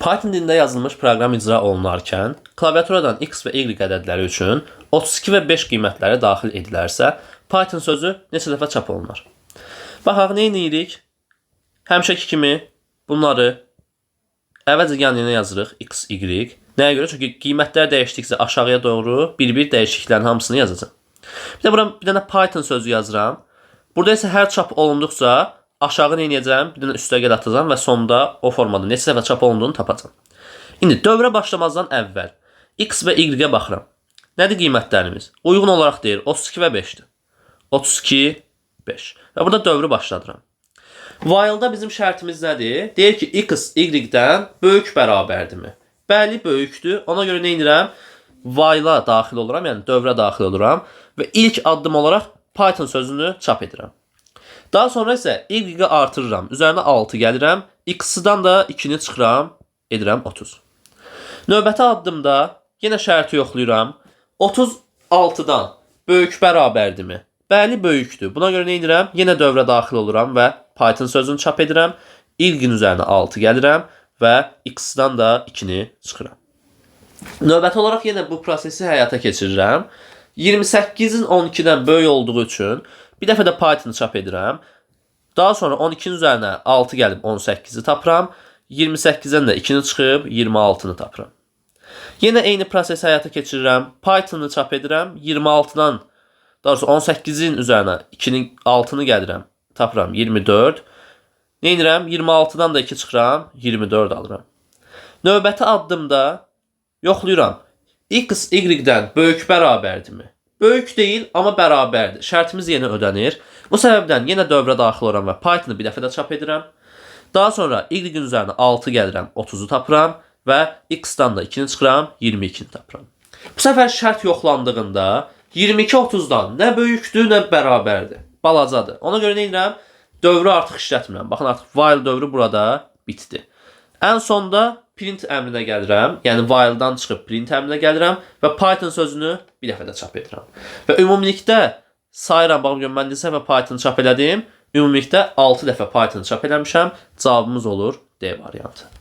Python dilində yazılmış proqram icra olunarkən, klaviaturadan x və y ədədləri üçün 32 və 5 qiymətləri daxil edilərsə, Python sözü neçə dəfə çap olunar? Baxaq, nə edirik? Həmişəki kimi bunları əvvəlcə yan-yana yazırıq, x, y. Nəyə görə? Çünki qiymətlər dəyişdikcə aşağıya doğru bir-bir dəyişikliklərin hamısını yazacağım. Bir də bura bir dənə Python sözü yazıram. Burada isə hər çap olunduqca aşağı nə edəcəm? Bir dənə üstəgəl atacağım və sonda o formada neçə dəfə çap olunduğunu tapacağım. İndi dövrə başlamazdan əvvəl x və y-ə baxıram. Nədir qiymətlərimiz? Uyğun olaraq deyir 32 və 5-dir. 32, 5. Və burada dövrü başladıram. While-da bizim şərtimiz nədir? Deyir ki, x y-dən böyük bərabərdirmi? Bəli, böyükdür. Ona görə nə edirəm? While-a daxil oluram, yəni dövrə daxil oluram və ilk addım olaraq Python sözünü çap edirəm. Daha sonra isə y-i artırıram. Üzərinə 6 gəlirəm. X-dan da 2-ni çıxıram. Edirəm 30. Növbəti addımda yenə şərti yoxlayıram. 36-dan böyük bərabərdirmi? Bəli, böyükdür. Buna görə nə edirəm? Yenə dövrə daxil oluram və Python sözünü çap edirəm. Y-in üzərinə 6 gəlirəm və x-dan da 2-ni çıxıram. Növbəti olaraq yenə bu prosesi həyata keçirirəm. 28-in 12-dən böyük olduğu üçün bir dəfə də Python çap edirəm. Daha sonra 12-nin üzərinə 6 gəlib 18-i tapıram. 28-dən də 2-ni çıxıb 26-nı tapıram. Yenə eyni prosesi həyata keçirirəm. Python-ı çap edirəm. 26-dan, daha doğrusu 18-in üzərinə 2-nin 6-nı gəlirəm. Tapıram 24. Nə edirəm? 26-dan da 2 çıxıram. 24 alıram. Növbəti addımda yoxlayıram. X, y-dən böyük bərabərdirmi? Böyük deyil, amma bərabərdir. Şərtimiz yenə ödənir. Bu səbəbdən yenə dövrə daxil oluram və Python-ı bir dəfə də çap edirəm. Daha sonra y-in üzərinə 6 gəlirəm, 30-u tapıram və x-dan da 2-ni çıxıram, 22-ni tapıram. Bu səfər şərt yoxlandığında 22 30-dan nə böyükdür, nə bərabərdir. Balacadır. Ona görə nə edirəm? Dövrü artıq işlətmirəm. Baxın, artıq while dövrü burada bitdi. Ən sonda print əmrinə gəlirəm. Yəni while-dan çıxıb print əmrinə gəlirəm və Python sözünü bir dəfə də çap edirəm. Və ümumilikdə sayıram, baxın görün, mən neçə dəfə Python çap elədim. Ümumilikdə 6 dəfə Python çap eləmişəm. Cavabımız olur D variantı.